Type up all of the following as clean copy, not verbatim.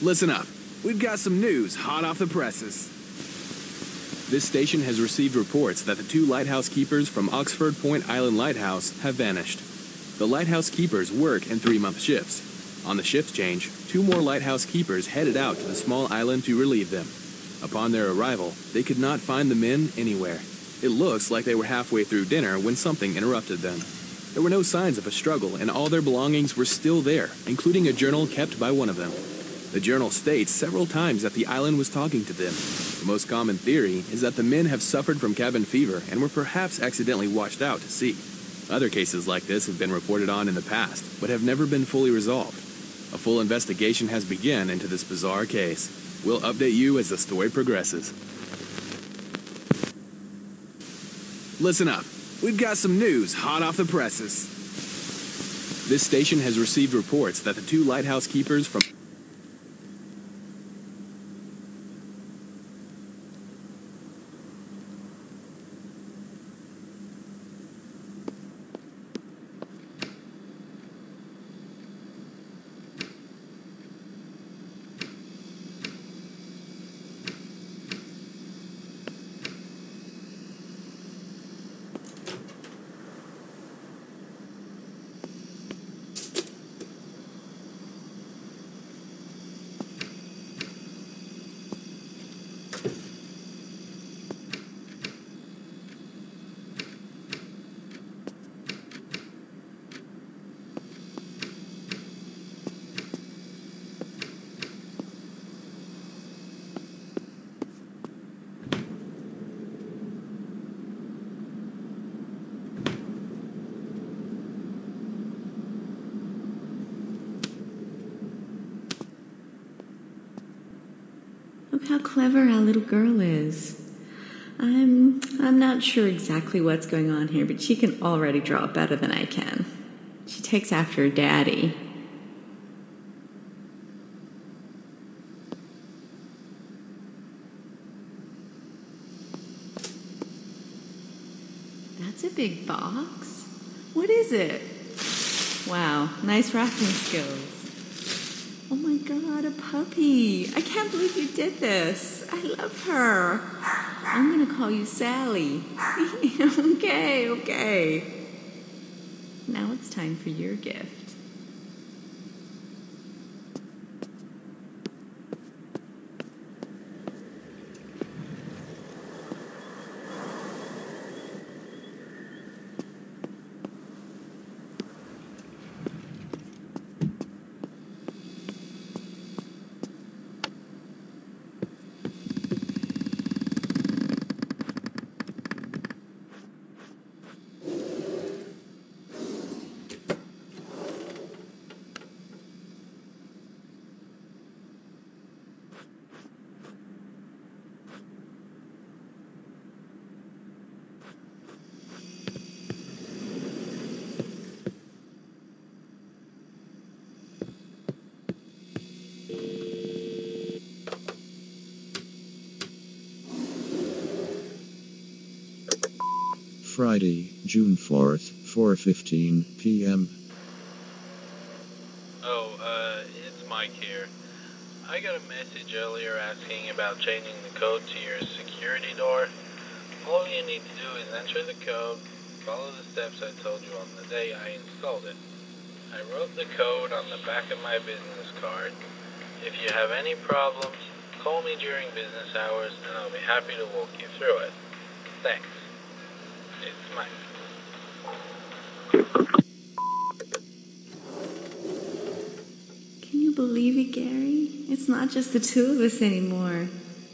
Listen up. We've got some news hot off the presses. This station has received reports that the 2 lighthouse keepers from Oxford Point Island Lighthouse have vanished. The lighthouse keepers work in 3-month shifts. On the shift change, 2 more lighthouse keepers headed out to the small island to relieve them. Upon their arrival, they could not find the men anywhere. It looks like they were halfway through dinner when something interrupted them. There were no signs of a struggle, and all their belongings were still there, including a journal kept by one of them. The journal states several times that the island was talking to them. The most common theory is that the men have suffered from cabin fever and were perhaps accidentally washed out to sea. Other cases like this have been reported on in the past, but have never been fully resolved. A full investigation has begun into this bizarre case. We'll update you as the story progresses. Listen up. We've got some news hot off the presses. This station has received reports that the 2 lighthouse keepers from Look how clever our little girl is. I'm not sure exactly what's going on here, but she can already draw better than I can. She takes after her daddy. That's a big box. What is it? Wow, nice wrapping skills. Oh my God, a puppy. I can't believe you did this. I love her. I'm gonna call you Sally. Okay. Now it's time for your gift. Friday, June 4th, 4:15 p.m. It's Mike here. I got a message earlier asking about changing the code to your security door. All you need to do is enter the code, follow the steps I told you on the day I installed it. I wrote the code on the back of my business card. If you have any problems, call me during business hours and I'll be happy to walk you through it. Thanks. It's Mike. Can you believe it, Gary? It's not just the 2 of us anymore.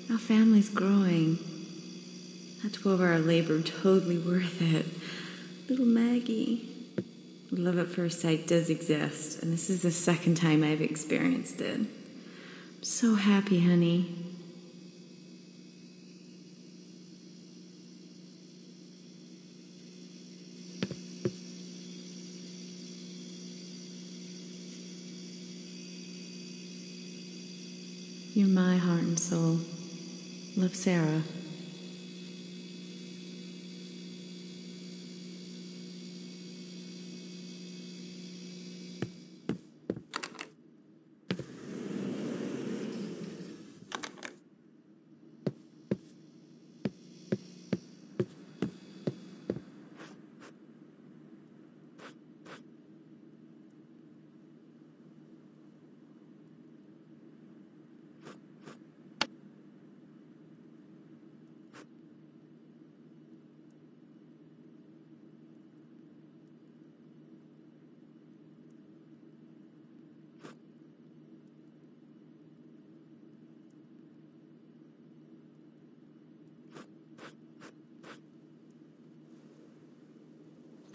Our family's growing. That 12-hour labor totally worth it. Little Maggie. Love at first sight does exist, and this is the 2nd time I've experienced it. I'm so happy, honey. You're my heart and soul. Love, Sarah.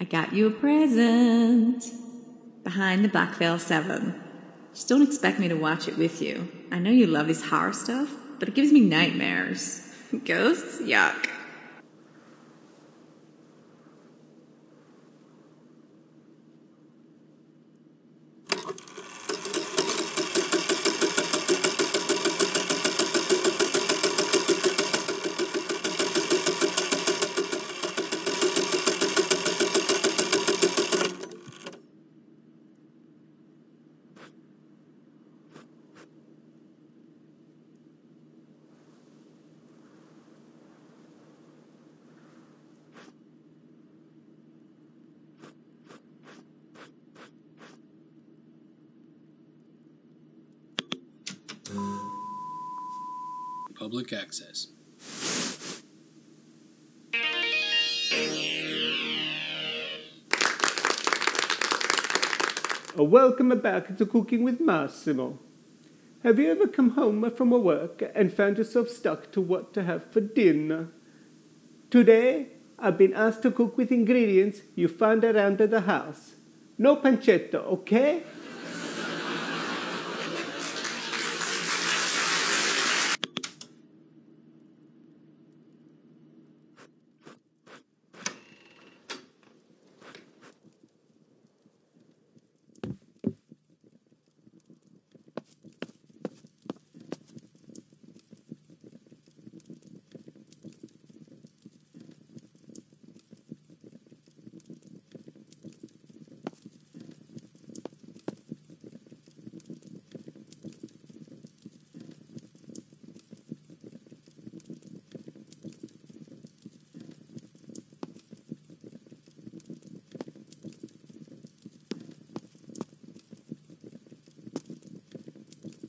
I got you a present. Behind the Black Veil 7. Just don't expect me to watch it with you. I know you love this horror stuff, but it gives me nightmares. Ghosts? Yuck. Public access. Welcome back to Cooking with Massimo. Have you ever come home from work and found yourself stuck to what to have for dinner? Today, I've been asked to cook with ingredients you found around the house. No pancetta, okay?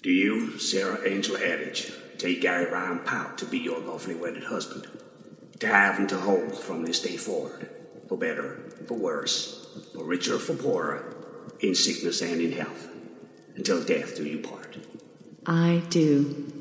Do you, Sarah Angel Eddridge, take Gary Ryan Powell to be your lawfully wedded husband, to have and to hold from this day forward, for better, for worse, for richer, for poorer, in sickness and in health, until death do you part? I do.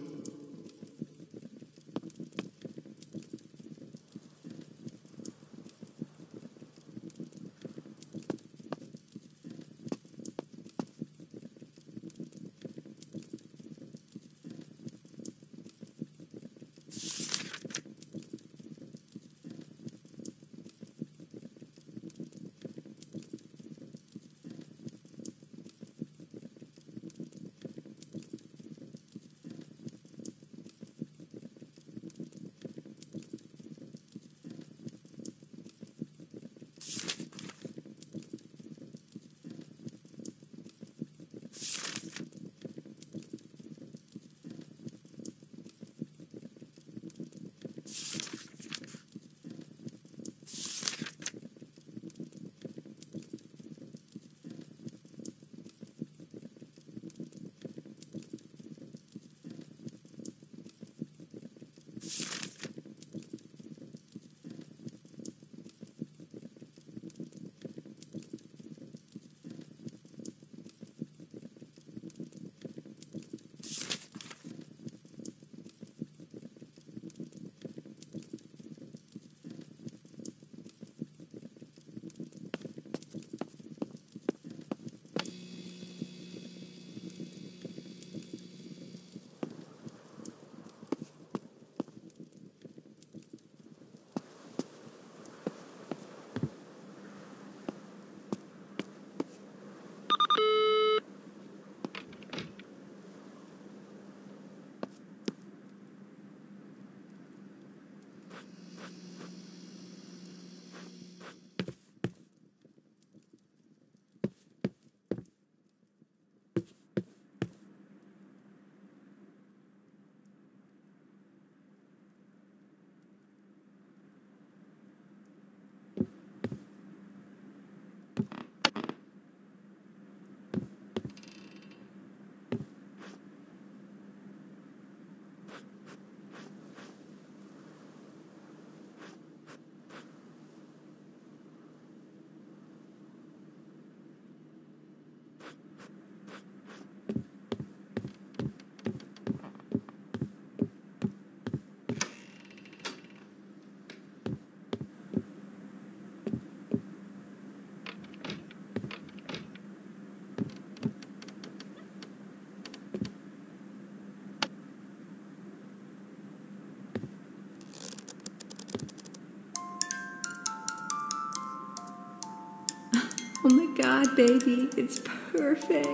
God, baby, it's perfect.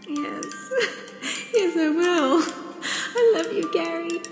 Yes. Yes, I will. I love you, Gary.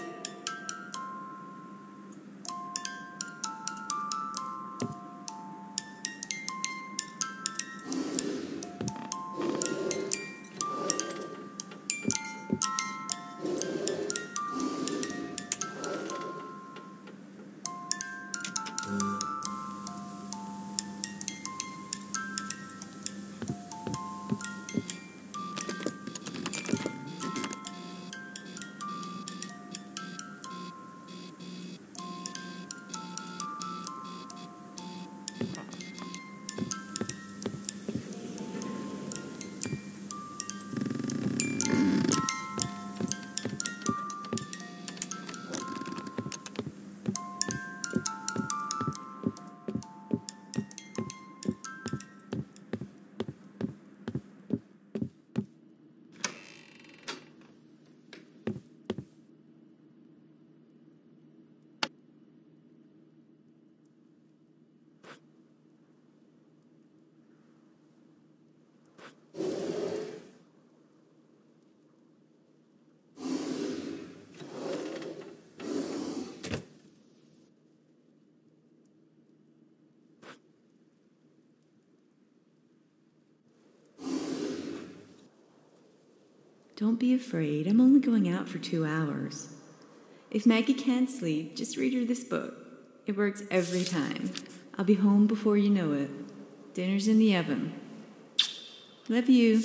Don't be afraid. I'm only going out for 2 hours. If Maggie can't sleep, just read her this book. It works every time. I'll be home before you know it. Dinner's in the oven. Love you.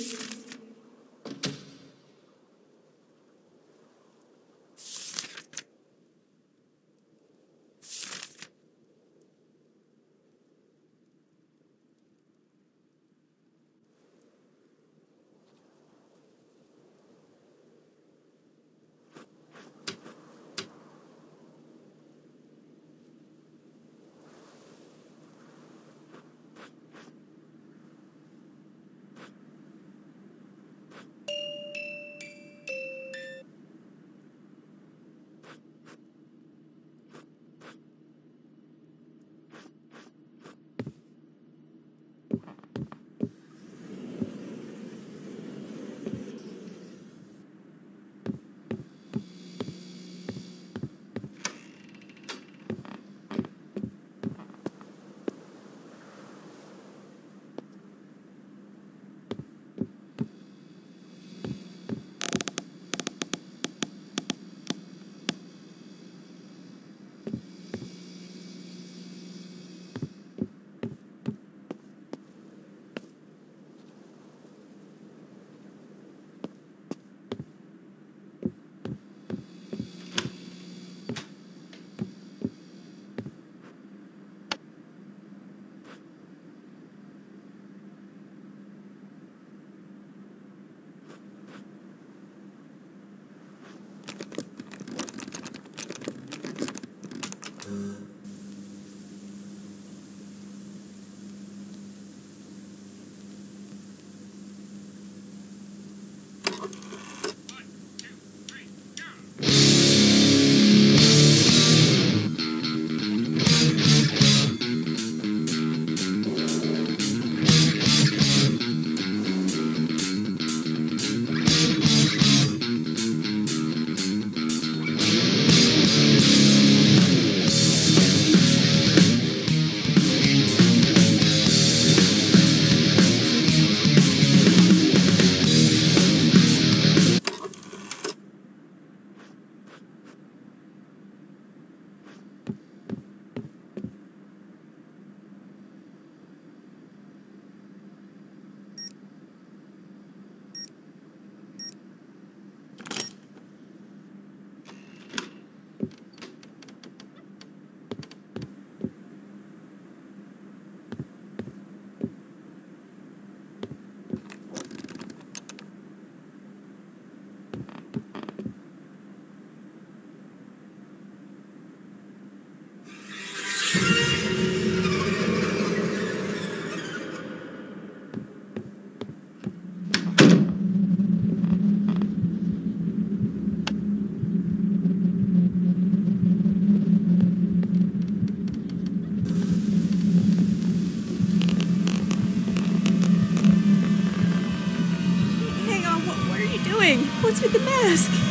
What's with the mask?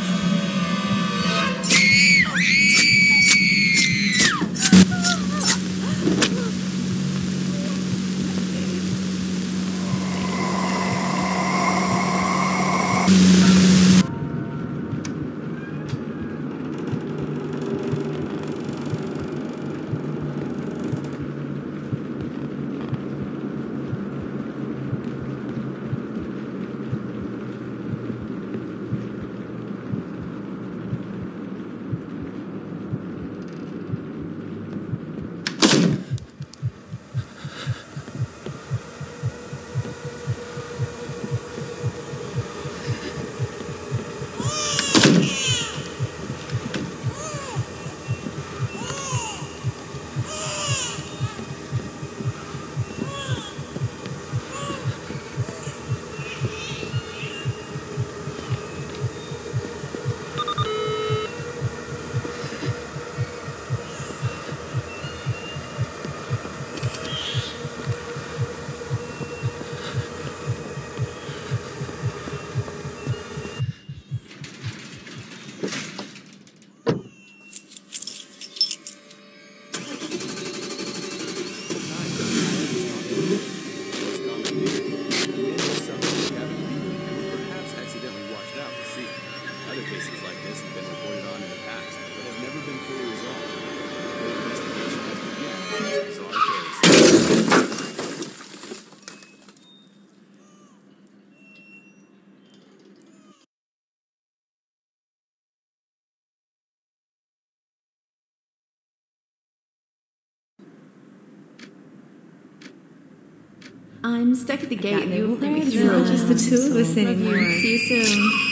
I'm stuck at the gate and they won't let me through. It's not just the two of us anymore. See you soon.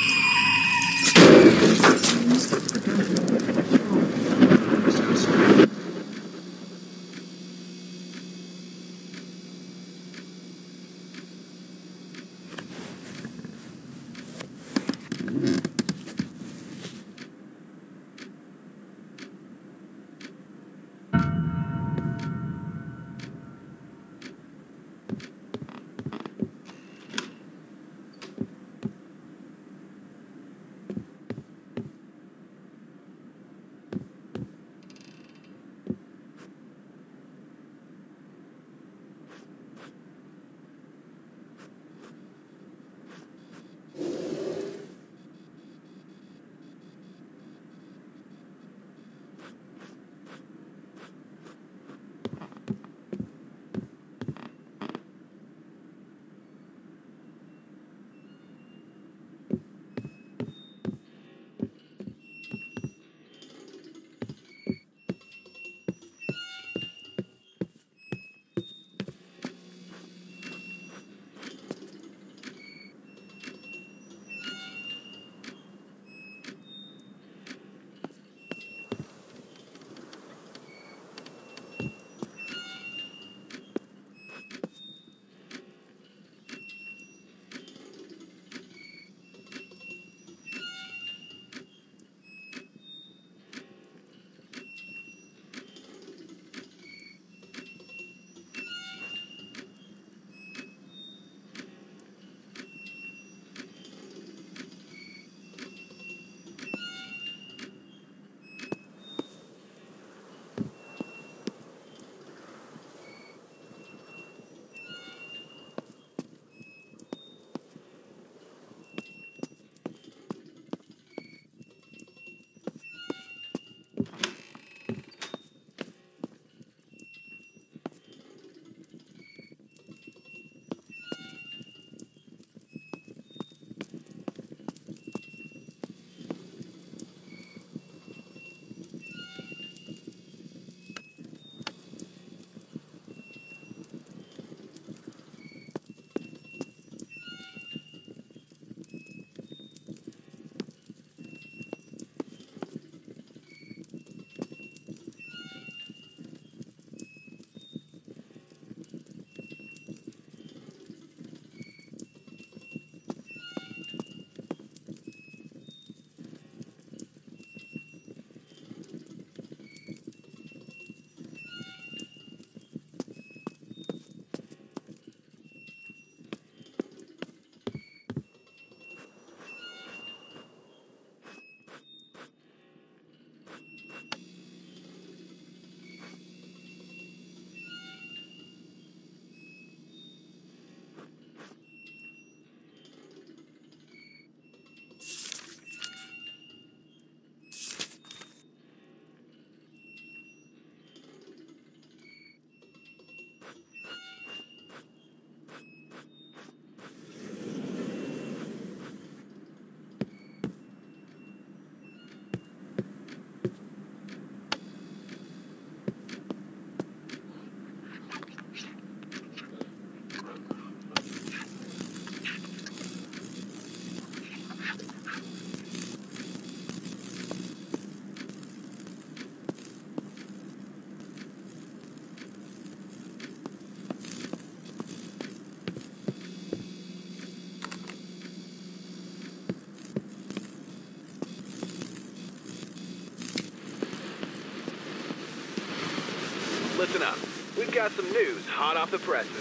got some news hot off the presses.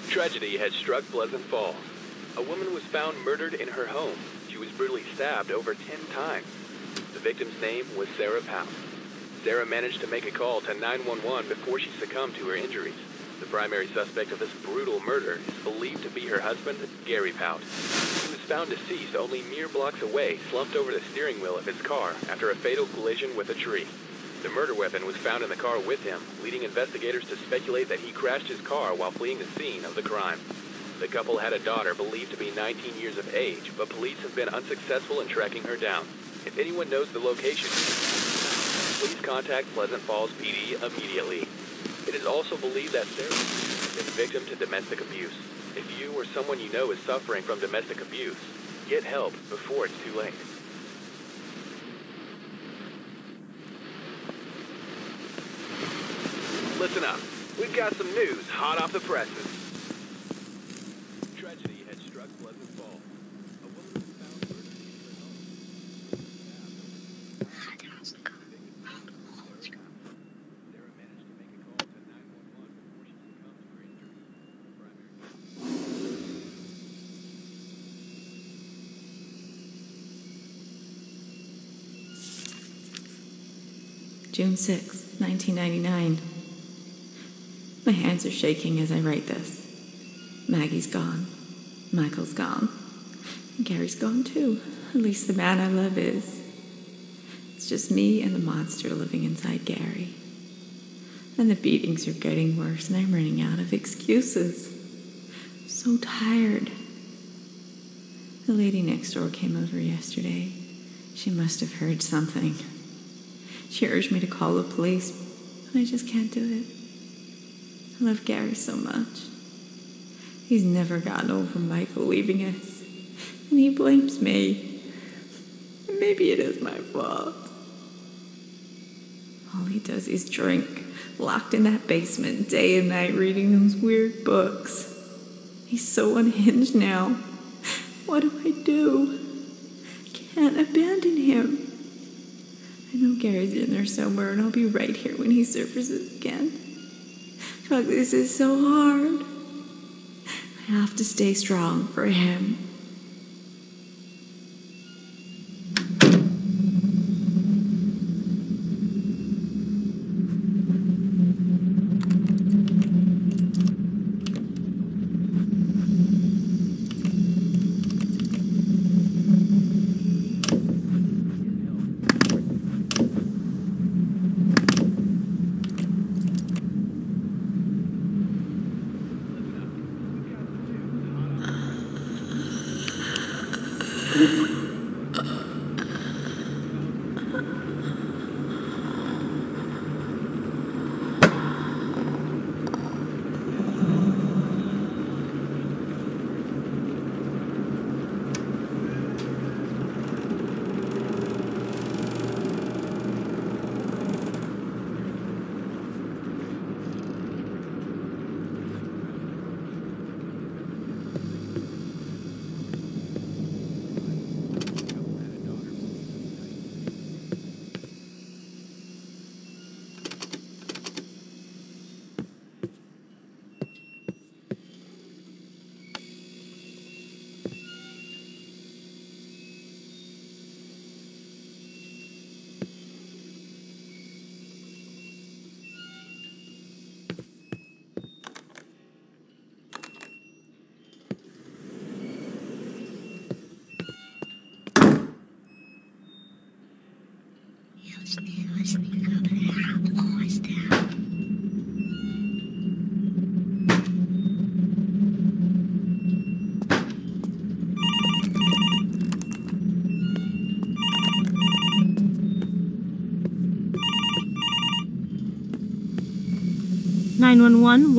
Tragedy has struck Pleasant Falls. A woman was found murdered in her home. She was brutally stabbed over 10 times. The victim's name was Sarah Powell. Sarah managed to make a call to 911 before she succumbed to her injuries. The primary suspect of this brutal murder is believed to be her husband, Gary Pout. He was found deceased only mere blocks away, slumped over the steering wheel of his car after a fatal collision with a tree. The murder weapon was found in the car with him, leading investigators to speculate that he crashed his car while fleeing the scene of the crime. The couple had a daughter believed to be 19 years of age, but police have been unsuccessful in tracking her down. If anyone knows the location, please contact Pleasant Falls PD immediately. It is also believed that Sarah has been a victim to domestic abuse. If you or someone you know is suffering from domestic abuse, get help before it's too late. Listen up. We've got some news hot off the presses. Tragedy had struck Pleasant Falls. A woman was found murdered in her home. Sarah managed to make a call to 911 before she succumbed to her injuries. June 6, 1999. My hands are shaking as I write this. Maggie's gone. Michael's gone. And Gary's gone too. At least the man I love is. It's just me and the monster living inside Gary. And the beatings are getting worse and I'm running out of excuses. I'm so tired. The lady next door came over yesterday. She must have heard something. She urged me to call the police, but I just can't do it. I love Gary so much. He's never gotten over Michael leaving us, and he blames me. And maybe it is my fault. All he does is drink, locked in that basement day and night reading those weird books. He's so unhinged now. What do I do? I can't abandon him. I know Gary's in there somewhere, and I'll be right here when he surfaces again. Fuck, this is so hard. I have to stay strong for him.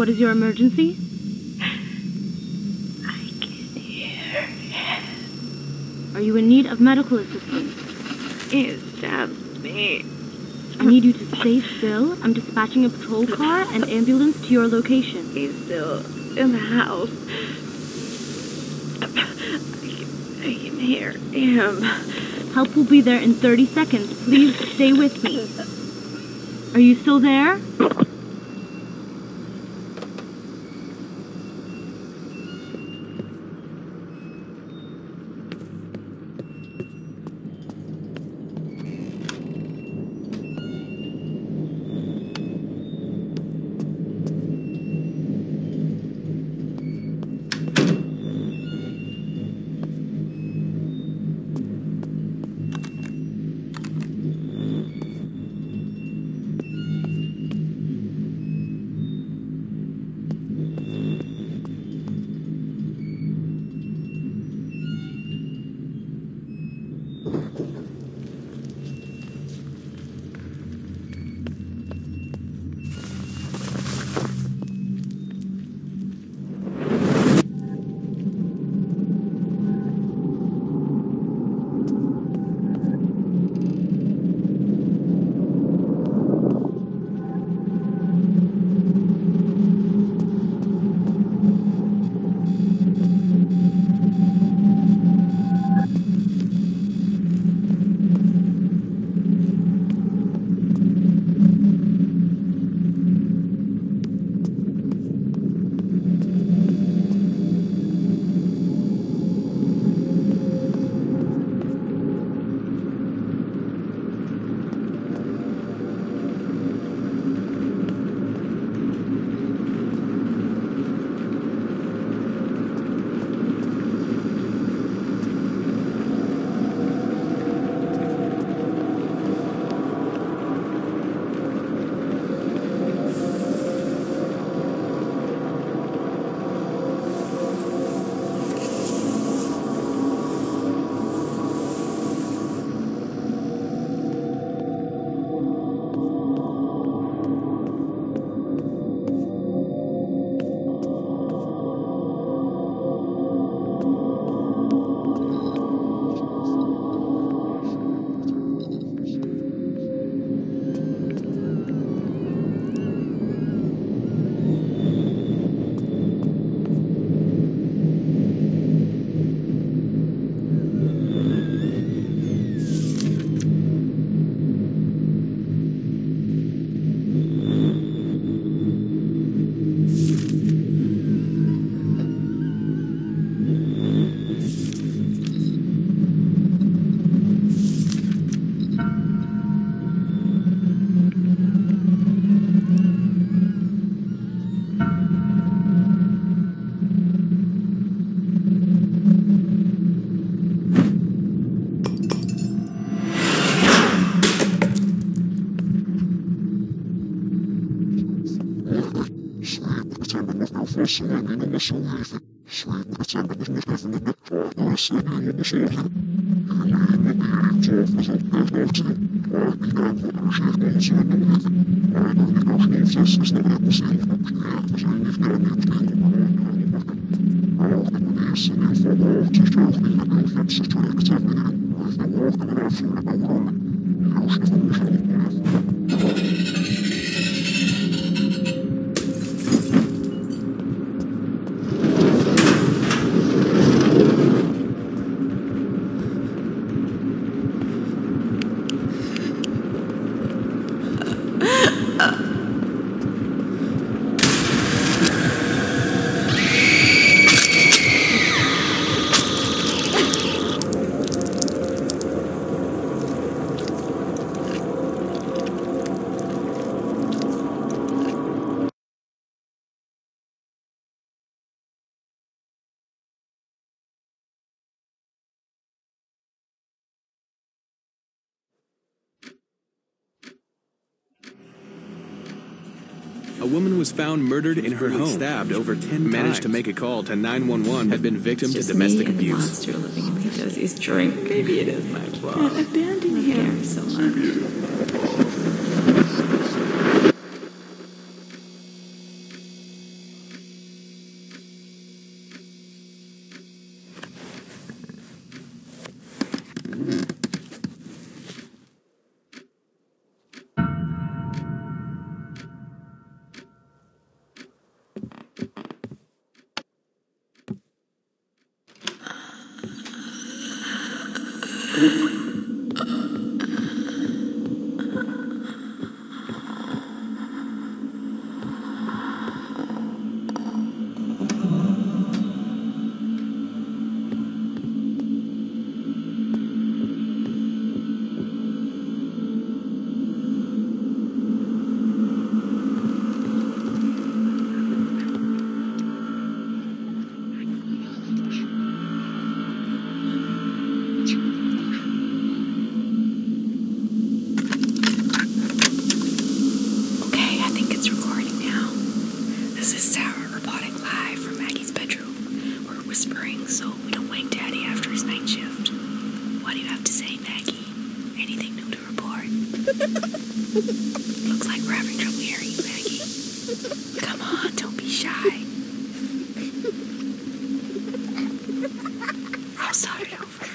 What is your emergency? I can hear it. Are you in need of medical assistance? It stabbed me. I need you to stay still. I'm dispatching a patrol car and ambulance to your location. He's still in the house. I can hear him. Help will be there in 30 seconds. Please stay with me. Are you still there? A woman was found murdered in her home, stabbed over 10 times. Managed to make a call to 911, had been victim to domestic me and abuse. The monster living in me does his drink. Maybe it is my fault. I abandoned him so much. Looks like we're having trouble hearing you, Maggie. Come on, don't be shy. I'll start it over.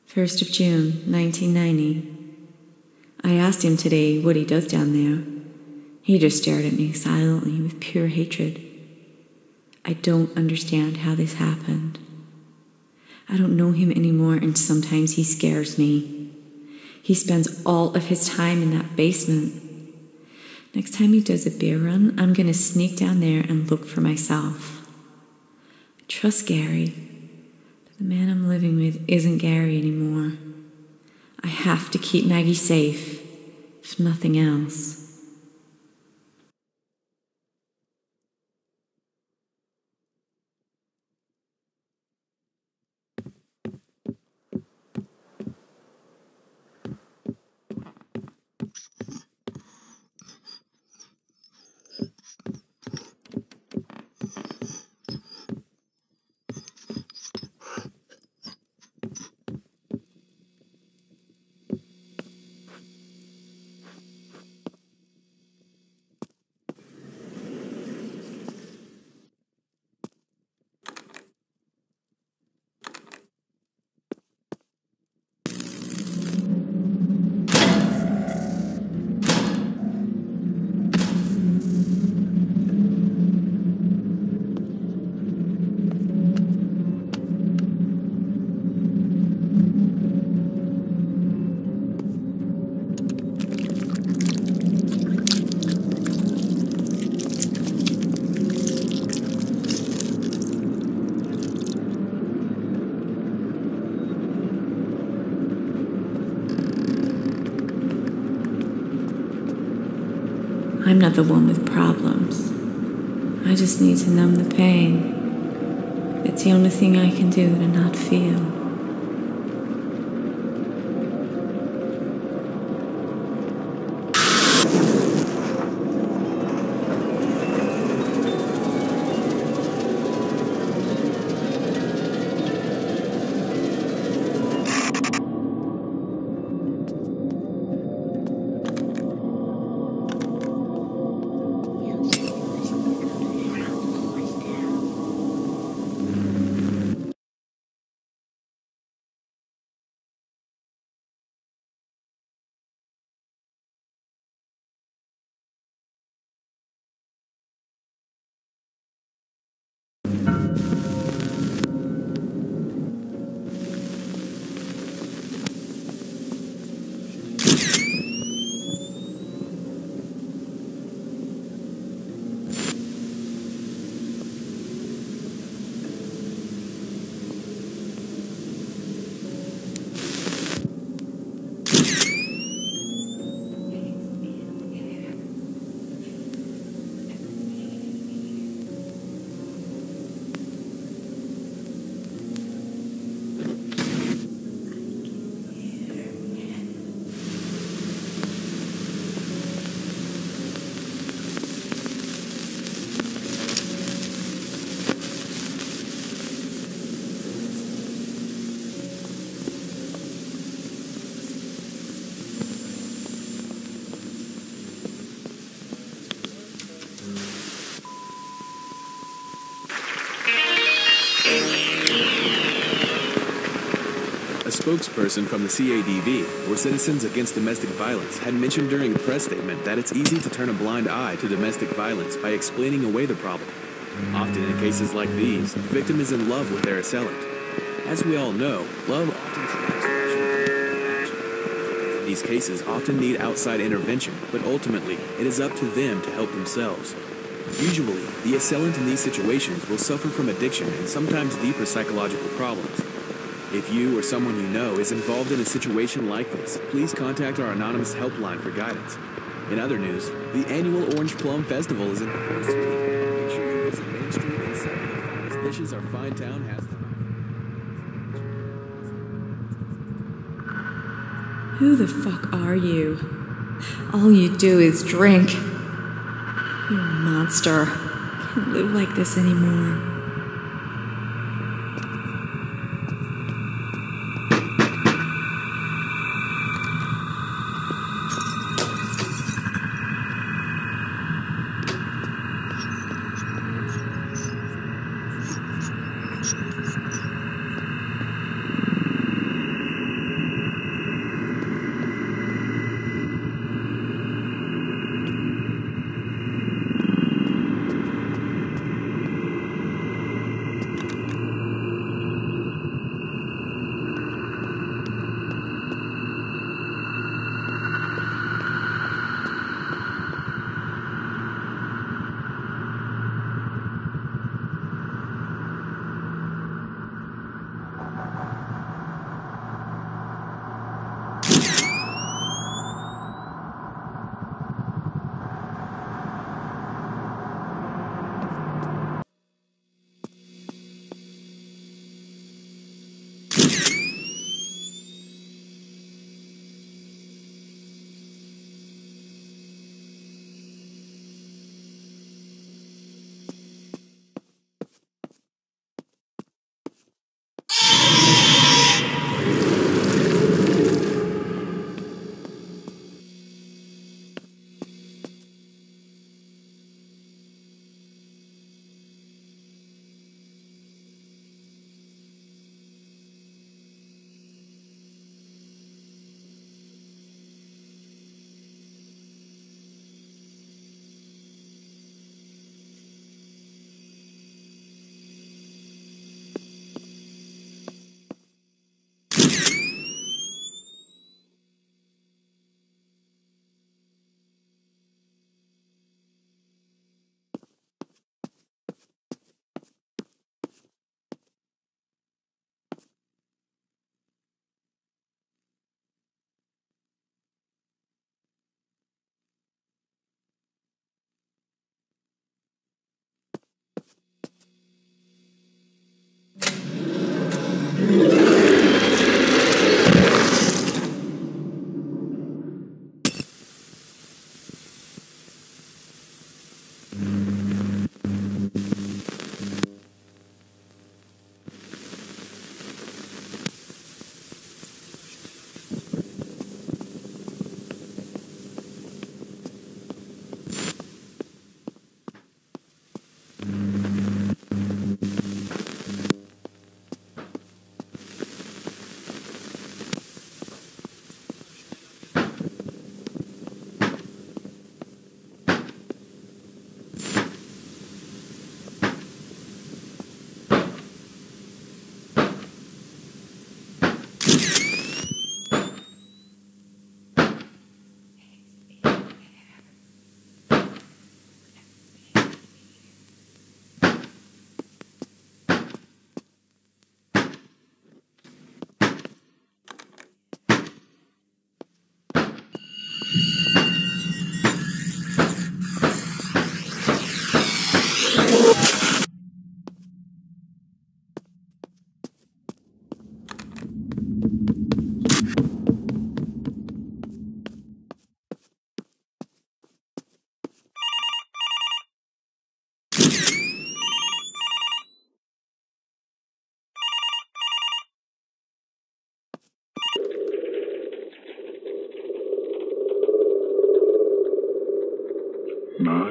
First of June, 1990. I asked him today what he does down there. He just stared at me silently with pure hatred. I don't understand how this happened. I don't know him anymore, and sometimes he scares me. He spends all of his time in that basement. Next time he does a beer run, I'm going to sneak down there and look for myself. I trust Gary. The man I'm living with isn't Gary anymore. I have to keep Maggie safe, if nothing else. I'm not the one with problems. I just need to numb the pain. It's the only thing I can do to not feel. A spokesperson from the CADV, or Citizens Against Domestic Violence, had mentioned during a press statement that it's easy to turn a blind eye to domestic violence by explaining away the problem. Often in cases like these, the victim is in love with their assailant. As we all know, love often triumphs passion. These cases often need outside intervention, but ultimately, it is up to them to help themselves. Usually, the assailant in these situations will suffer from addiction and sometimes deeper psychological problems. If you or someone you know is involved in a situation like this, please contact our anonymous helpline for guidance. In other news, the annual Orange Plum Festival is in the first week. Make sure you visit Main Street and some of the finest dishes our fine town has to offer. Who the fuck are you? All you do is drink. You're a monster. I can't live like this anymore.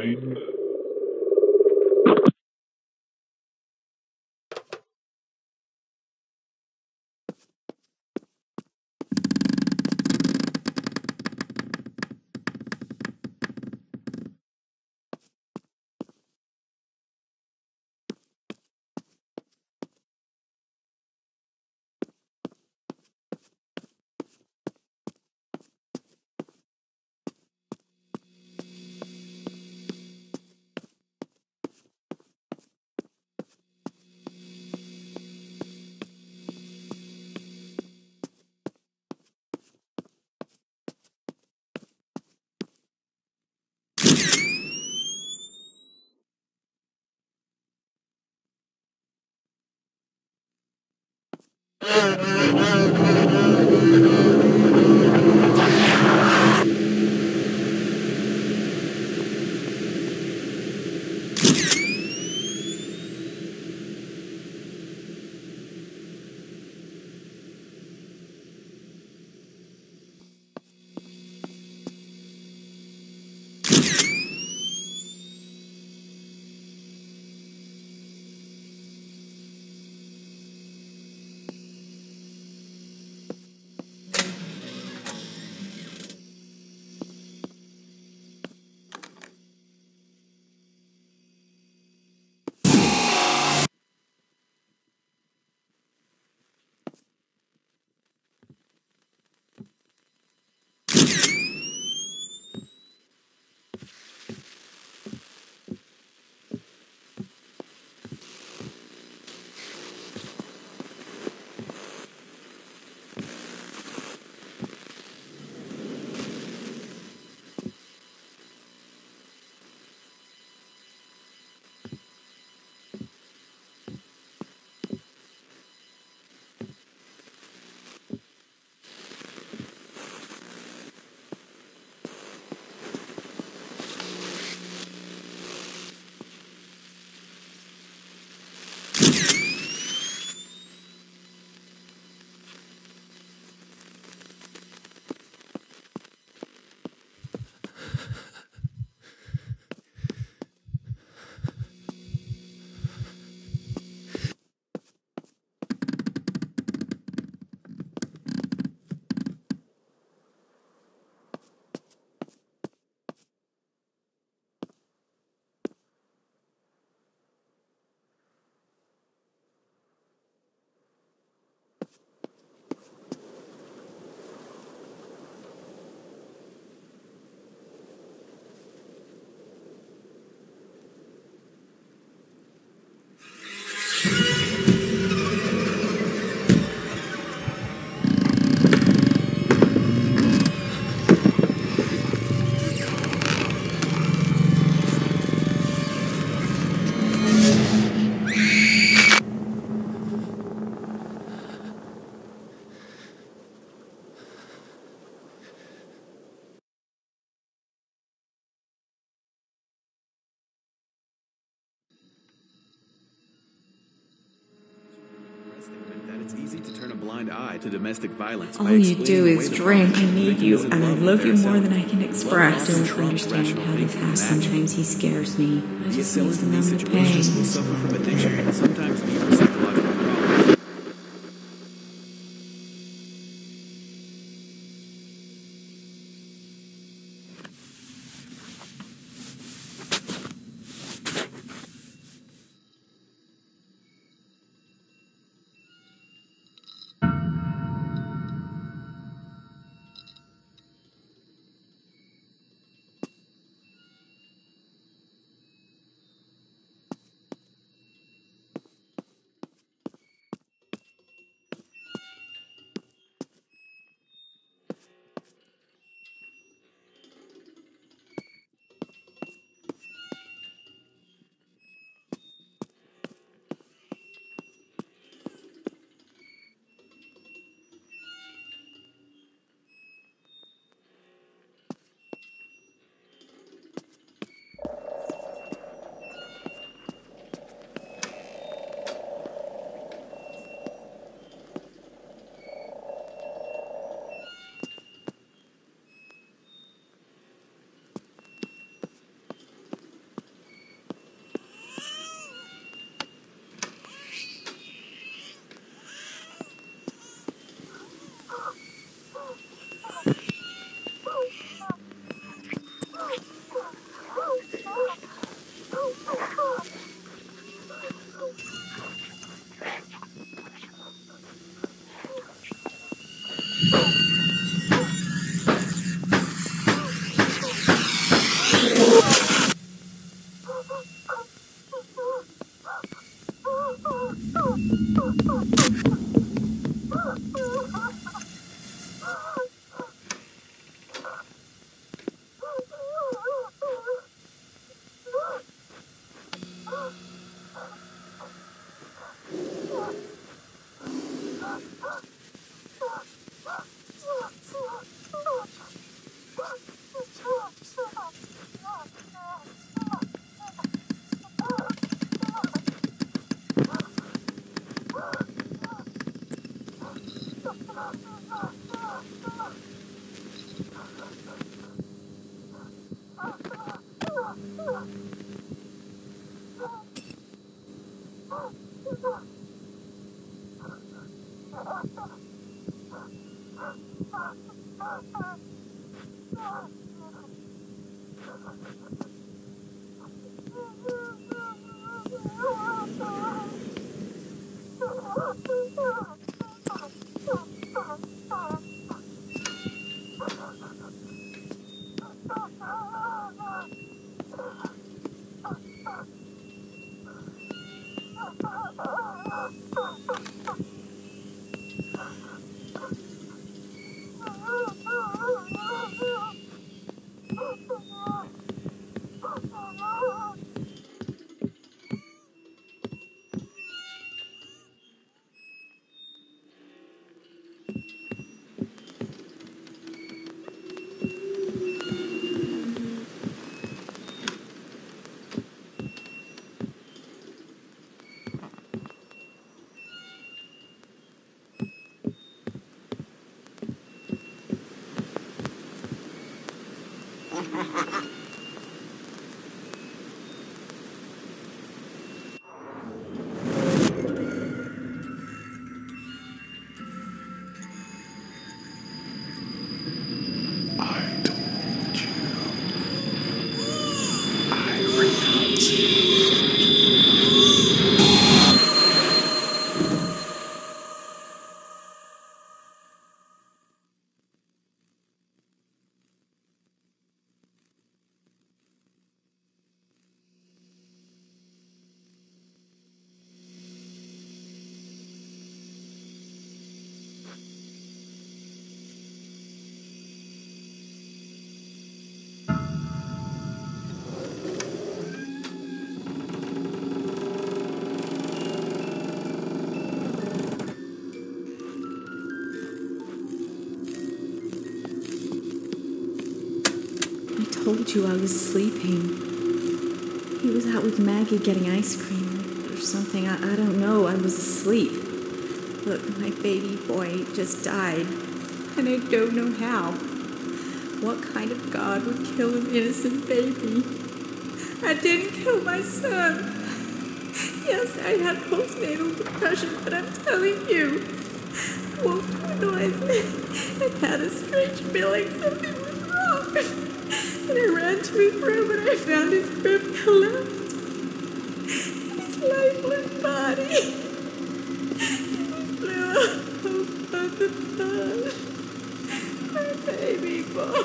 mind. That it's easy to turn a blind eye to domestic violence. All you do is drink. I need you, and I love you more than I can express. I don't understand how this happens. Sometimes he scares me. I just need to numb the pain. Will suffer from addiction and sometimes deeper psychological problems. I told you I was sleeping. He was out with Maggie getting ice cream or something. I don't know. I was asleep. Look, my baby boy just died, and I don't know how. What kind of God would kill an innocent baby? I didn't kill my son. Yes, I had postnatal depression, but I'm telling you, I woke to a noise and had a strange feeling something was wrong. And I ran to his room and I found his room collapsed. And his lifeless body flew up above the bus. My baby boy.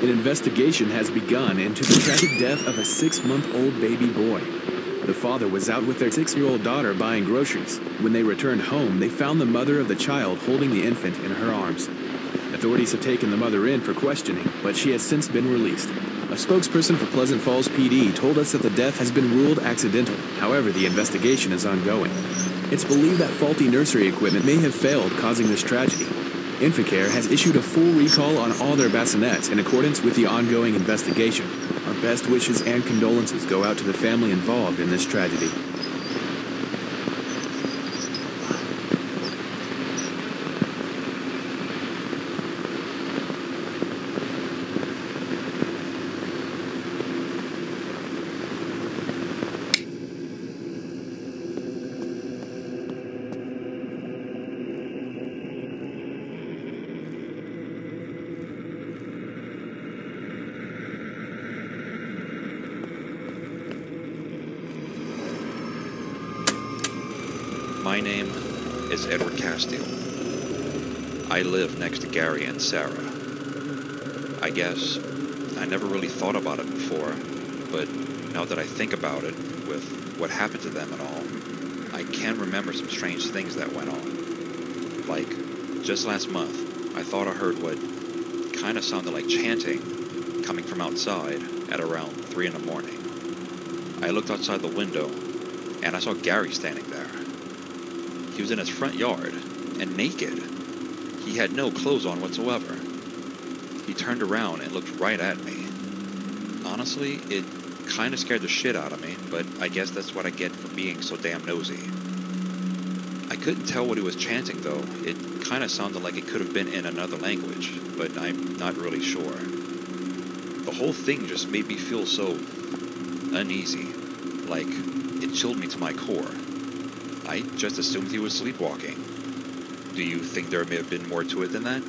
An investigation has begun into the tragic death of a 6-month-old baby boy. The father was out with their 6-year-old daughter buying groceries. When they returned home, they found the mother of the child holding the infant in her arms. Authorities have taken the mother in for questioning, but she has since been released. A spokesperson for Pleasant Falls PD told us that the death has been ruled accidental. However, the investigation is ongoing. It's believed that faulty nursery equipment may have failed, causing this tragedy. Inflicare has issued a full recall on all their bassinets in accordance with the ongoing investigation. Our best wishes and condolences go out to the family involved in this tragedy. My name is Edward Castile. I live next to Gary and Sarah. I guess I never really thought about it before, but now that I think about it, with what happened to them and all, I can remember some strange things that went on. Like, just last month, I thought I heard what kind of sounded like chanting coming from outside at around 3 in the morning. I looked outside the window, and I saw Gary standing there. He was in his front yard, and naked. He had no clothes on whatsoever. He turned around and looked right at me. Honestly, it kind of scared the shit out of me, but I guess that's what I get for being so damn nosy. I couldn't tell what he was chanting, though. It kind of sounded like it could have been in another language, but I'm not really sure. The whole thing just made me feel so uneasy, like it chilled me to my core. I just assumed he was sleepwalking. Do you think there may have been more to it than that?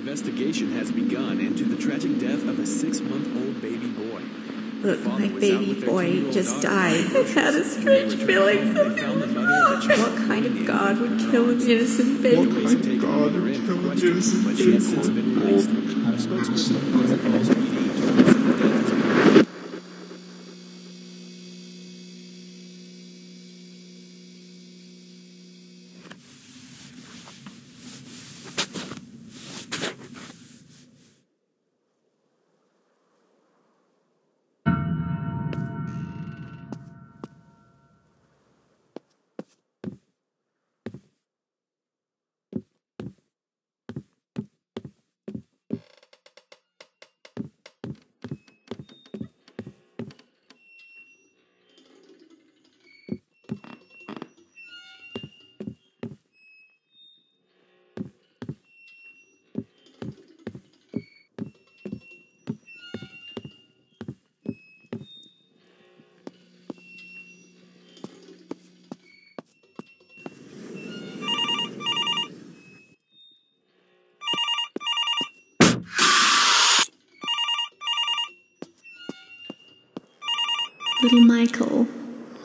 investigation has begun into the tragic death of a 6-month-old baby boy. Look, my baby boy just died. I had a strange feeling. What kind of God would kill an innocent baby? What kind of God would kill an innocent baby? She has since been released. A spokesperson for the Falls PD told us that the death has been... Little Michael.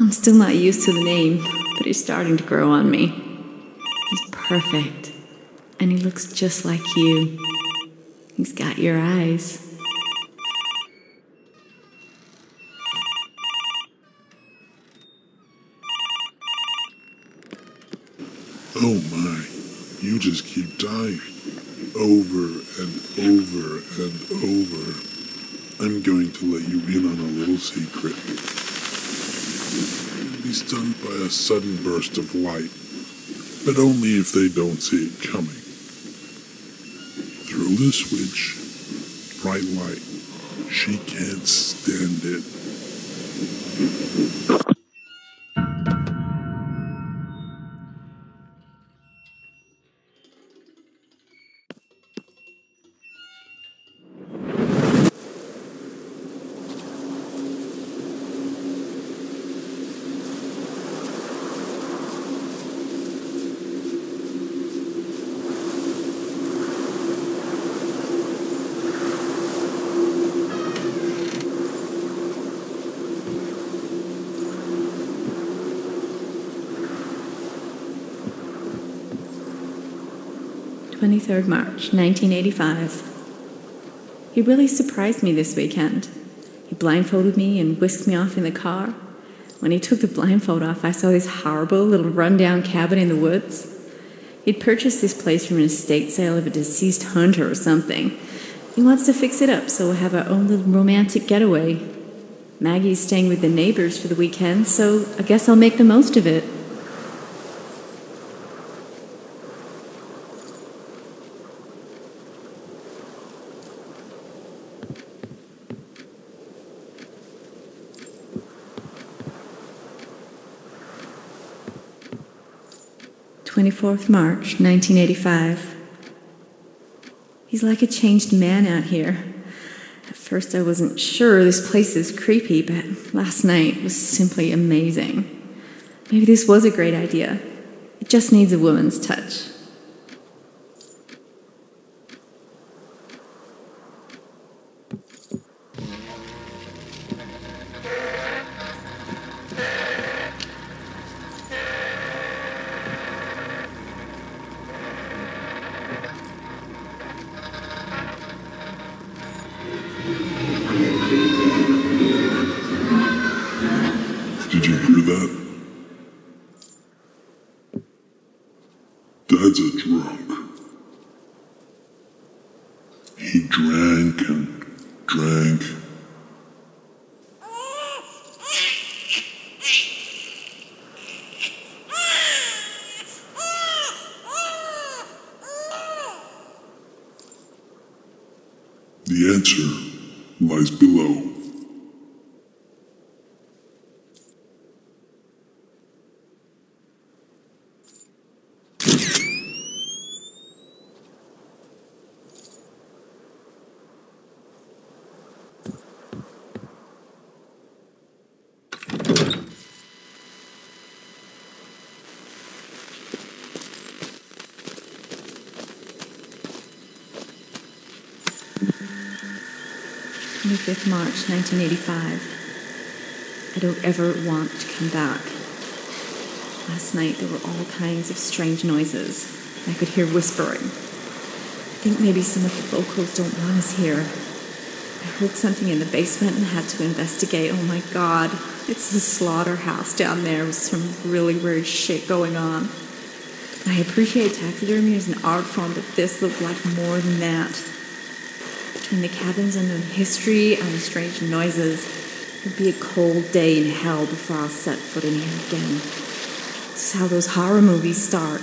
I'm still not used to the name, but he's starting to grow on me. He's perfect, and he looks just like you. He's got your eyes. Oh my, you just keep dying. Over and over and over. I'm going to let you in on a little secret. You'll be stunned by a sudden burst of light, but only if they don't see it coming. Through the switch, bright light. She can't stand it. March 1985. He really surprised me this weekend. He blindfolded me and whisked me off in the car. When he took the blindfold off, I saw this horrible little rundown cabin in the woods. He'd purchased this place from an estate sale of a deceased hunter or something. He wants to fix it up so we'll have our own little romantic getaway. Maggie's staying with the neighbors for the weekend, so I guess I'll make the most of it. March 1985. He's like a changed man out here. At first I wasn't sure this place is creepy, but last night was simply amazing. Maybe this was a great idea. It just needs a woman's touch. Did you hear that? Dad's a drunk. He drank and drank. The answer lies below. 25th March, 1985. I don't ever want to come back. Last night there were all kinds of strange noises. I could hear whispering. I think maybe some of the locals don't want us here. I heard something in the basement and had to investigate. Oh my God, it's a slaughterhouse down there with some really weird shit going on. I appreciate taxidermy as an art form, but this looked like more than that. Between the cabins and the history and the strange noises, it'd be a cold day in hell before I'll set foot in here again. This is how those horror movies start.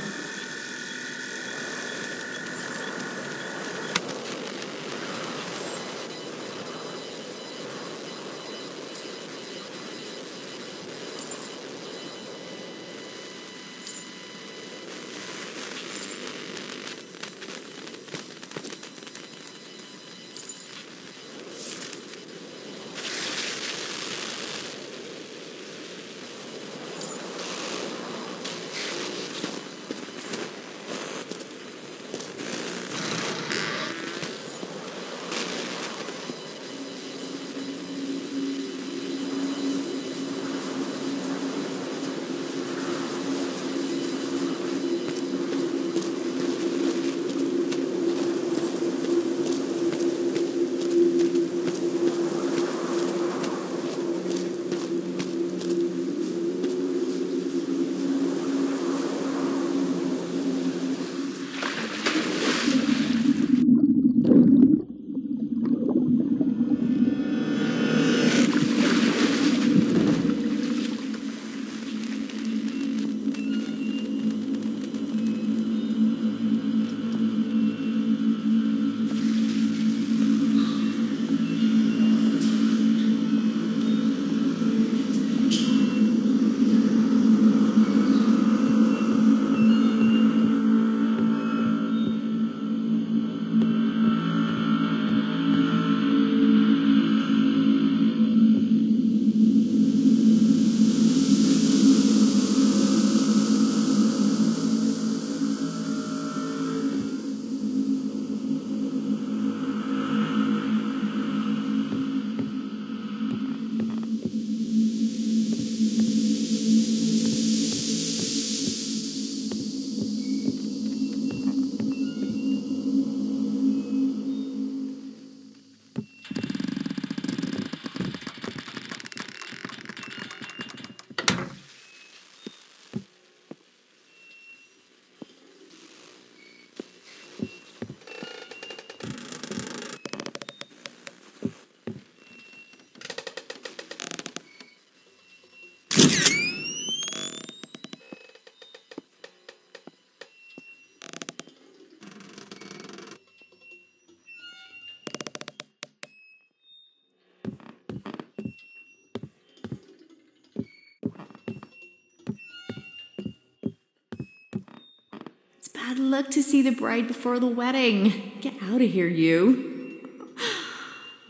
Bad luck to see the bride before the wedding. Get out of here, you.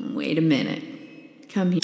Wait a minute. Come here.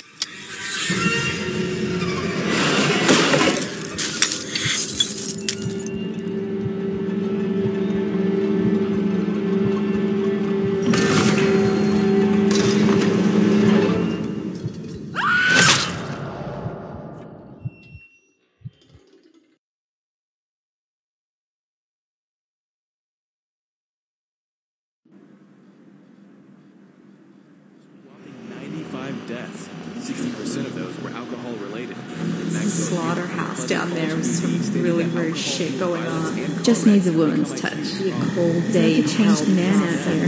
Deaths. 60% of those were alcohol related. Slaughterhouse down there with some really weird shit going on. Just needs a woman's touch. Be a cold day in hell. Changed man out here.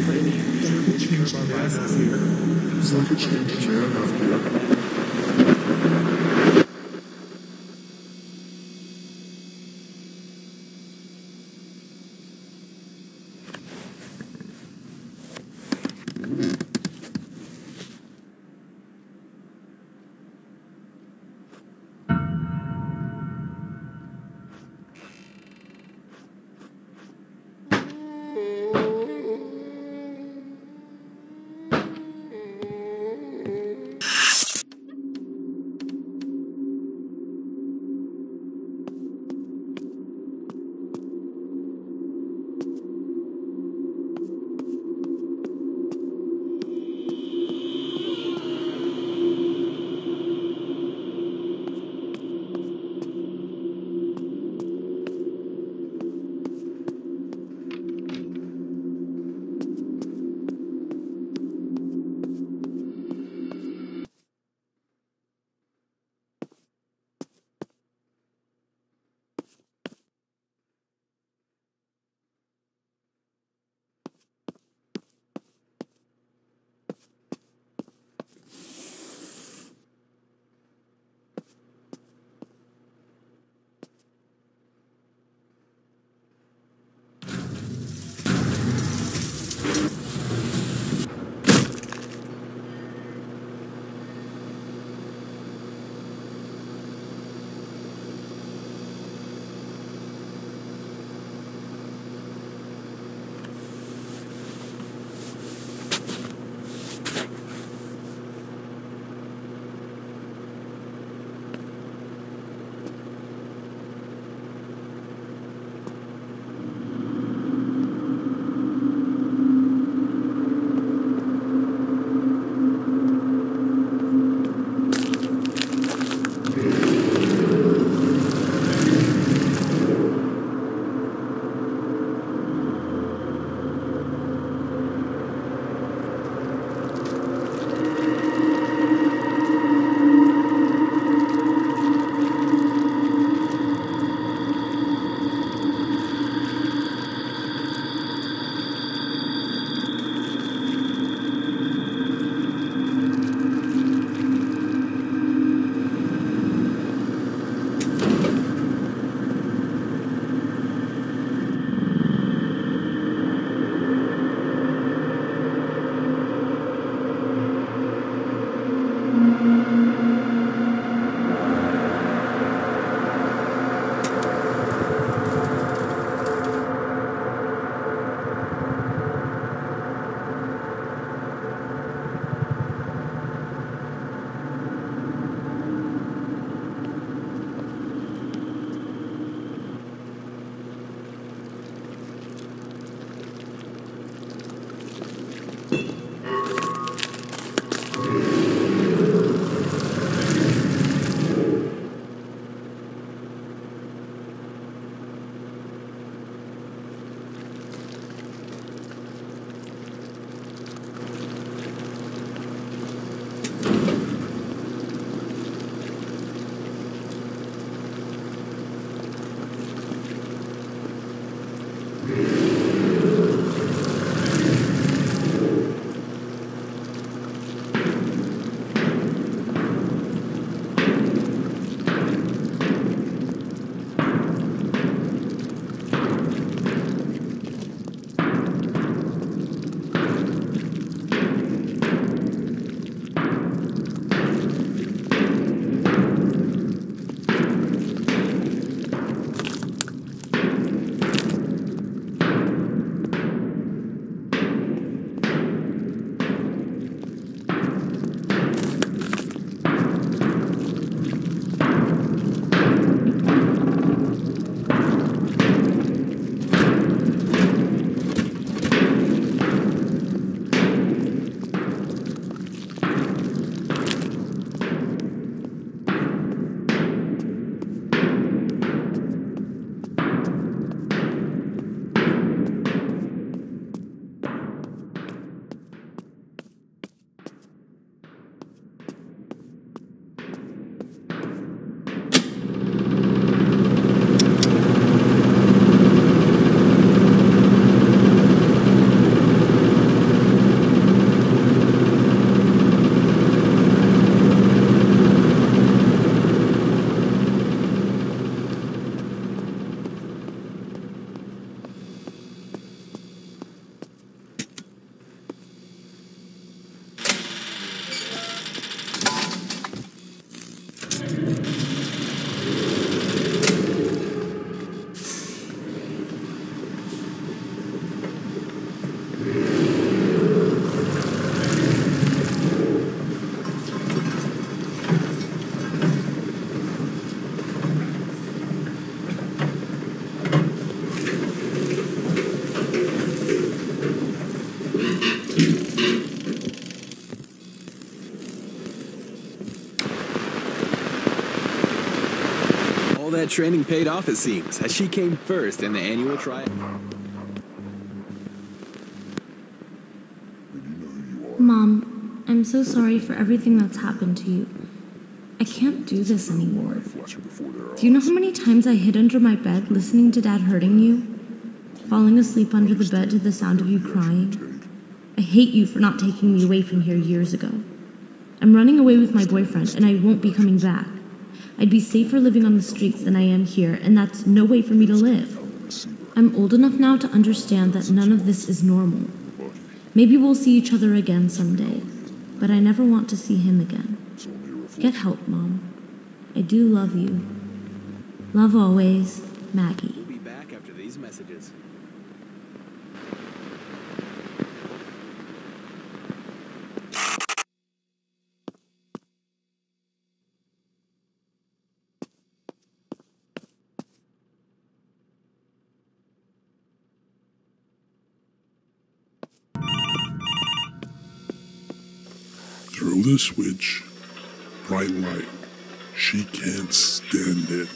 That training paid off, it seems, as she came first in the annual trial. Mom, I'm so sorry for everything that's happened to you. I can't do this anymore. Do you know how many times I hid under my bed listening to Dad hurting you? Falling asleep under the bed to the sound of you crying? I hate you for not taking me away from here years ago. I'm running away with my boyfriend, and I won't be coming back. I'd be safer living on the streets than I am here, and that's no way for me to live. I'm old enough now to understand that none of this is normal. Maybe we'll see each other again someday, but I never want to see him again. Get help, Mom. I do love you. Love always, Maggie. We'll be back after these messages. Throw the switch. Bright light. She can't stand it.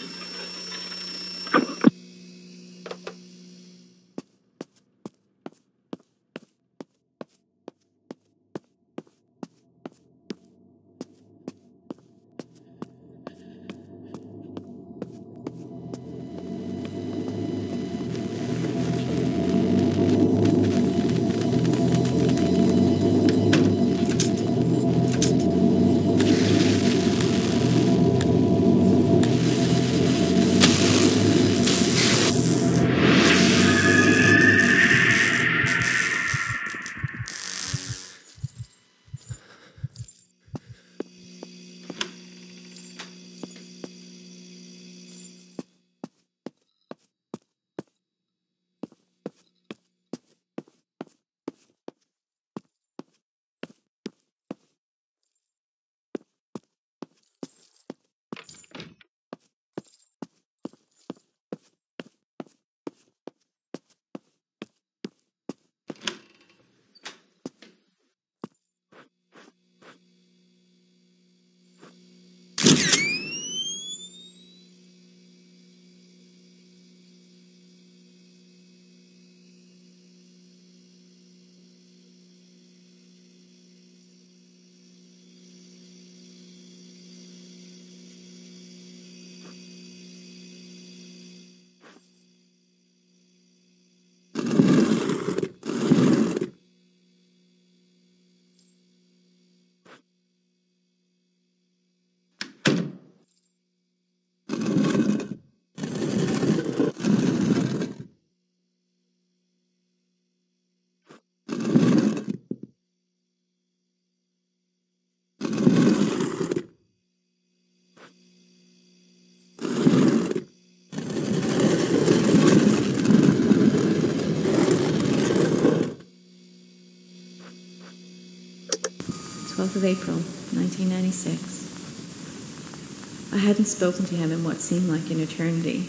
12th of April, 1996. I hadn't spoken to him in what seemed like an eternity.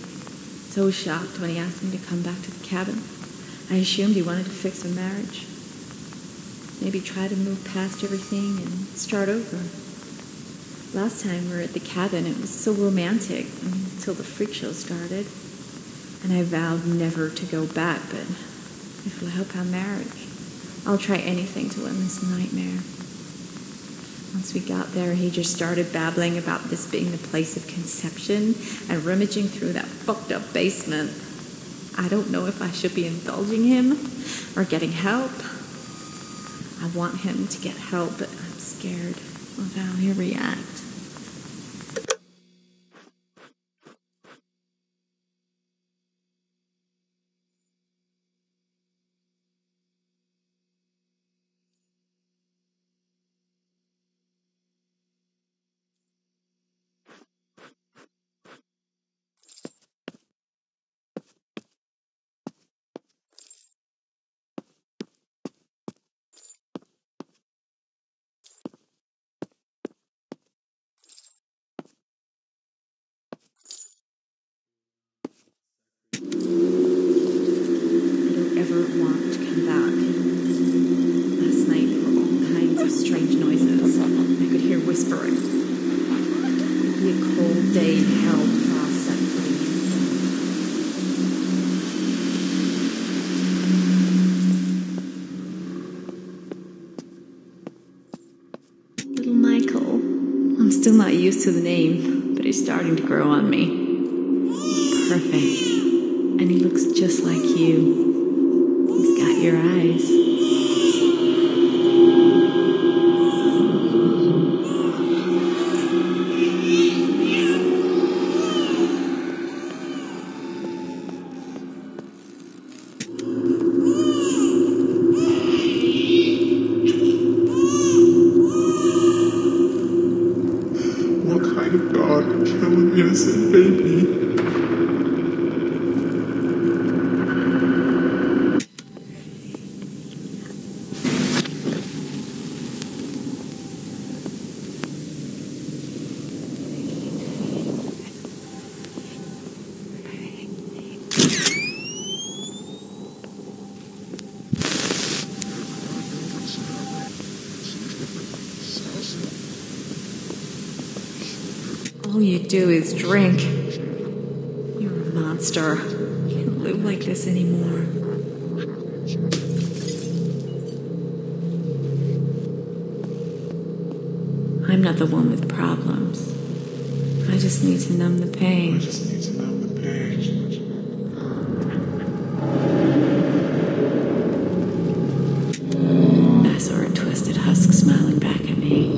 So I was shocked when he asked me to come back to the cabin. I assumed he wanted to fix a marriage. Maybe try to move past everything and start over. Last time we were at the cabin, it was so romantic until the freak show started. And I vowed never to go back, but if it'll help our marriage, I'll try anything to end this nightmare. Once we got there, he just started babbling about this being the place of conception and rummaging through that fucked up basement. I don't know if I should be indulging him or getting help. I want him to get help, but I'm scared of how he'll react. Ever want to come back. Last night there were all kinds of strange noises. I could hear whispering. It'd be a cold day in hell before I'll set footing in. Little Michael. I'm still not used to the name, but he's starting to grow on me. He's perfect. And he looks just like you. He's got your eyes. What kind of God would kill an innocent baby? All you do is drink. You're a monster. You can't live like this anymore. I'm not the one with problems. I just need to numb the pain. I saw a twisted husk smiling back at me.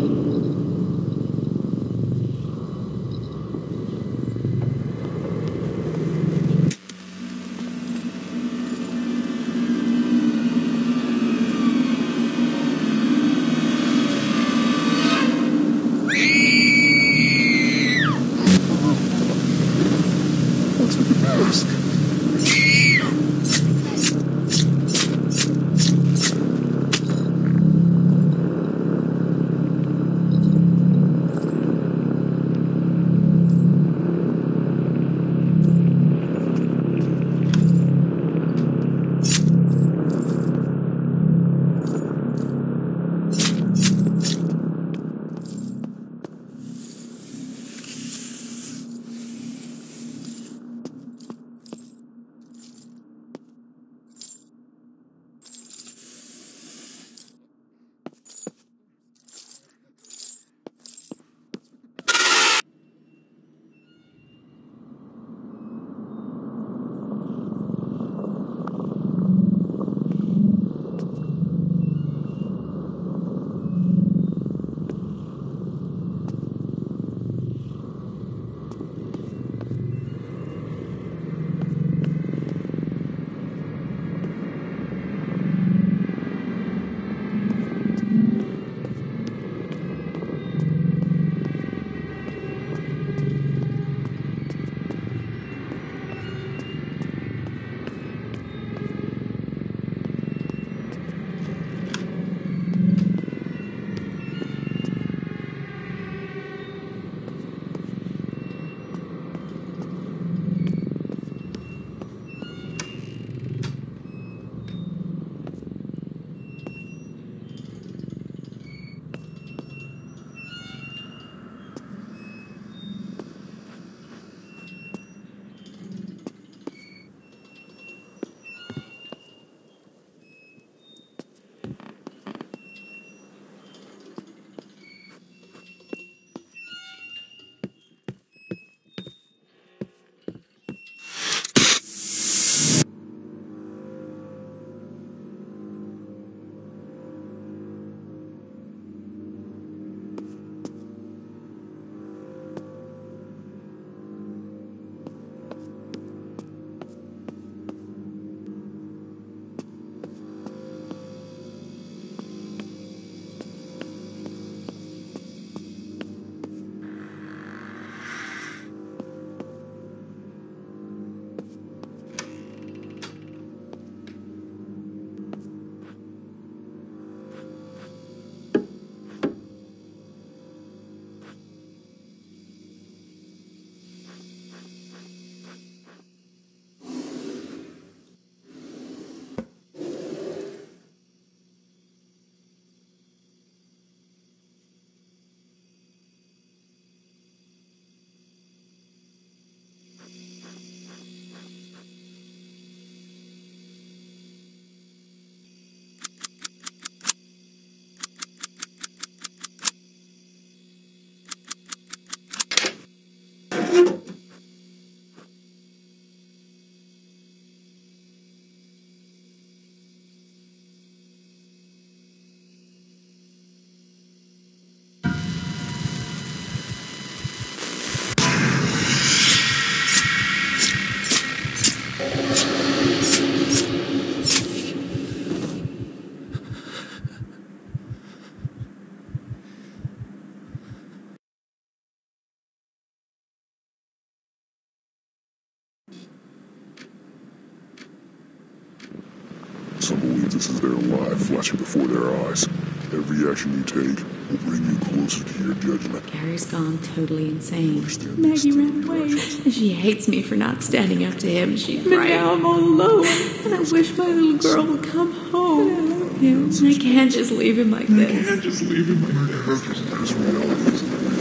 Some believe this is their life flashing before their eyes. Every action you take will bring you closer to your judgment. Gary's gone totally insane. Understand Maggie these ran away. directions. She hates me for not standing up to him. She's right. Now I'm all alone. And I wish my little girl would come home. I love him. I can't just leave him like this. Can't just leave him like that. This reality isn't real.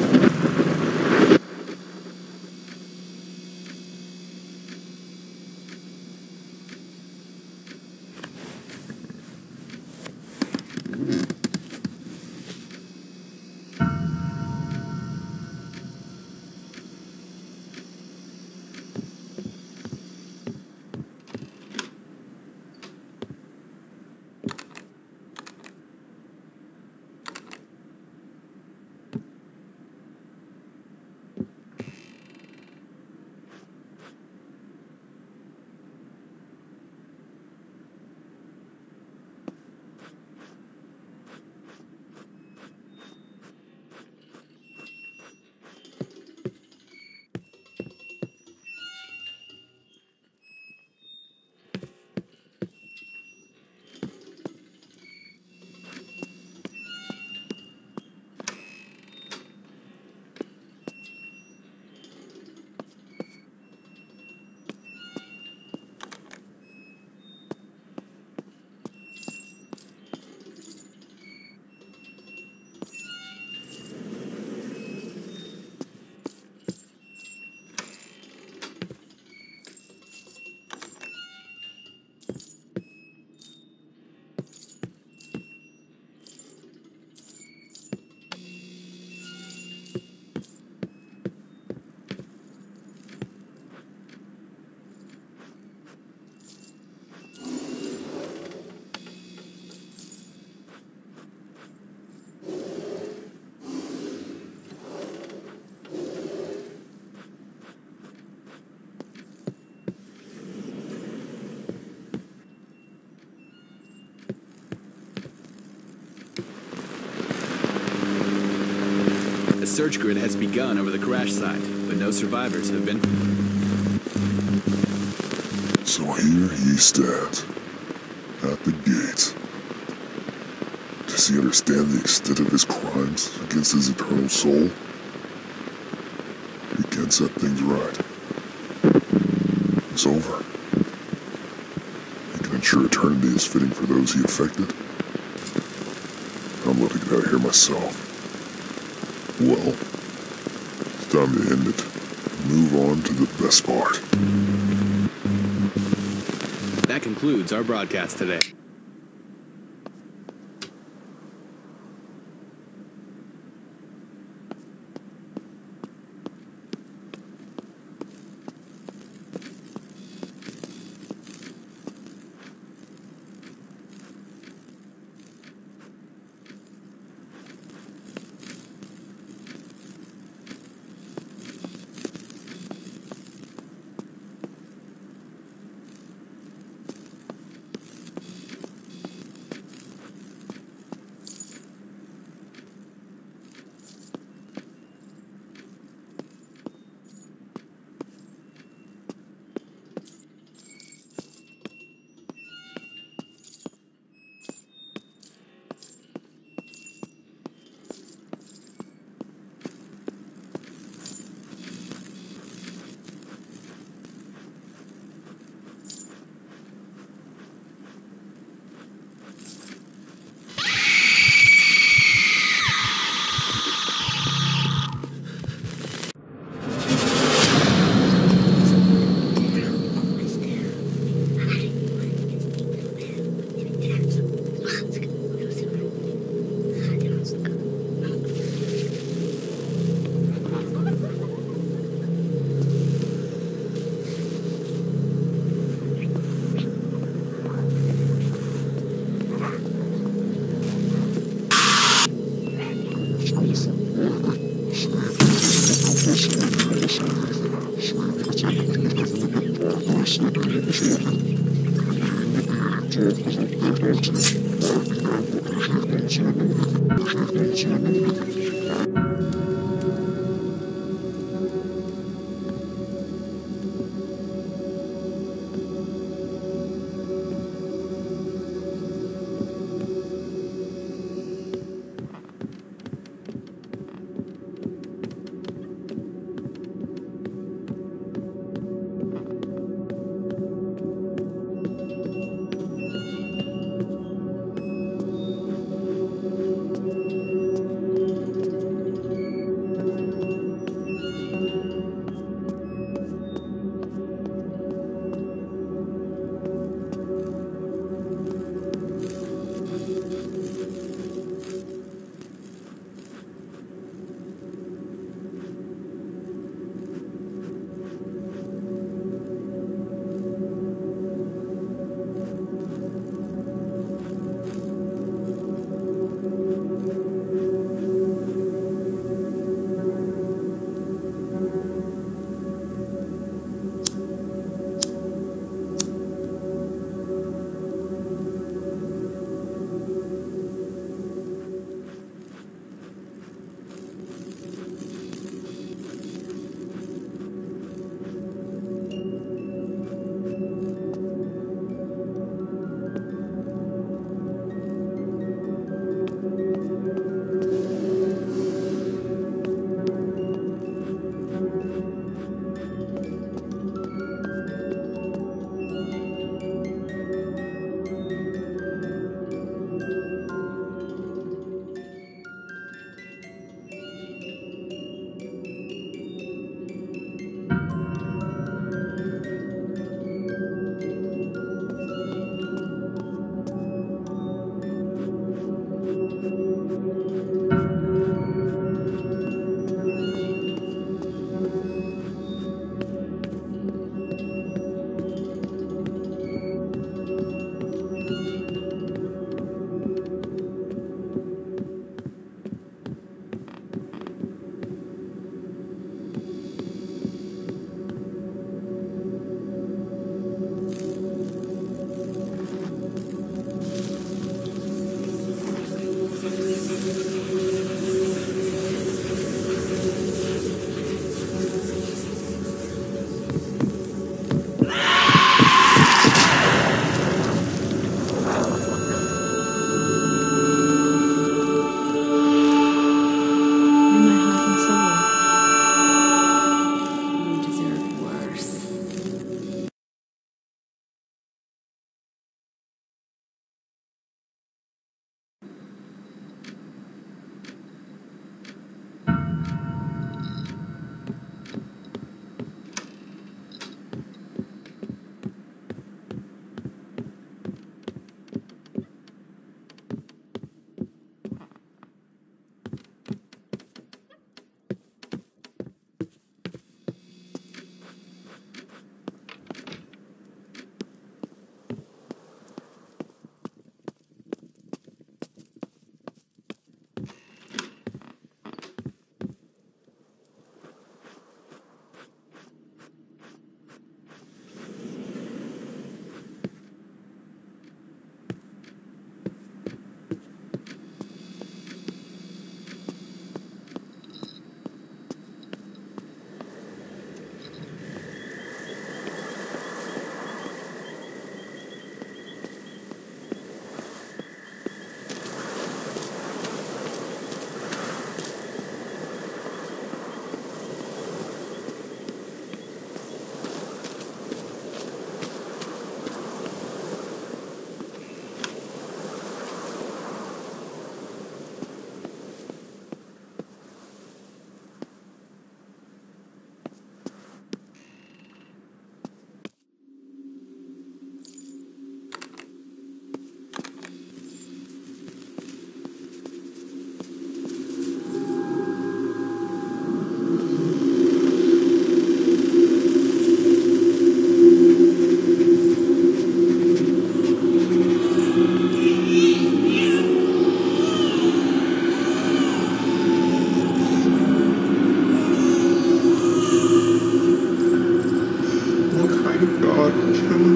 A search grid has begun over the crash site, but no survivors have been... So here he stands, at the gate. Does he understand the extent of his crimes against his eternal soul? He can set things right. It's over. He can ensure eternity is fitting for those he affected. I'm letting it out here myself. Well, it's time to end it. Move on to the best part. That concludes our broadcast today.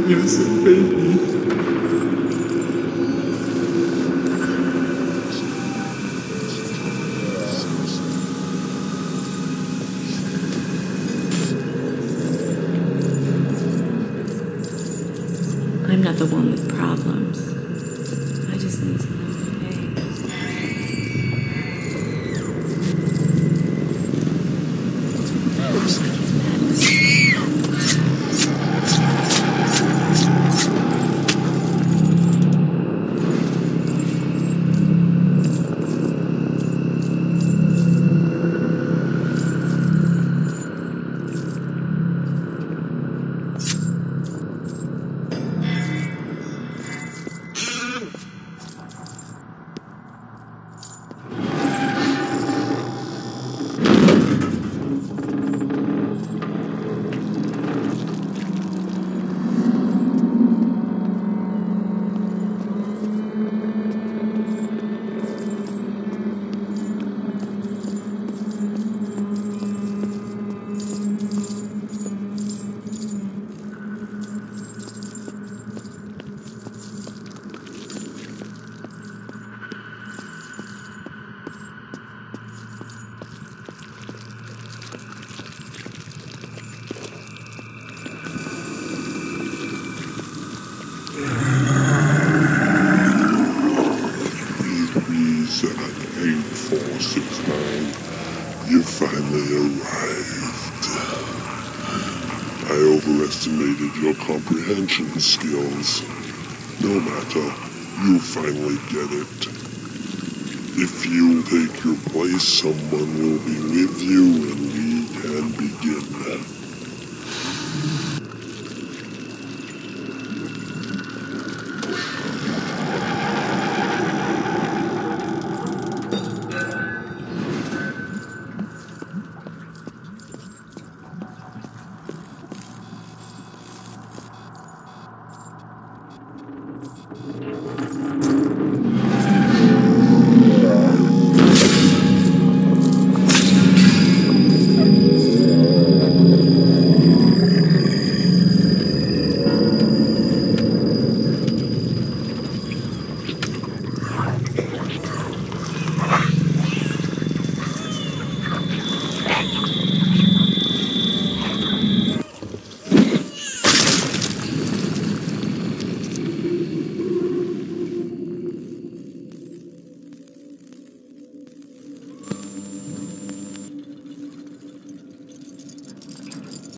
innocent baby. I'm not the one with problems. I just need to know okay. You finally arrived. I overestimated your comprehension skills. No matter, you finally get it. If you take your place, someone will be with you and we can begin.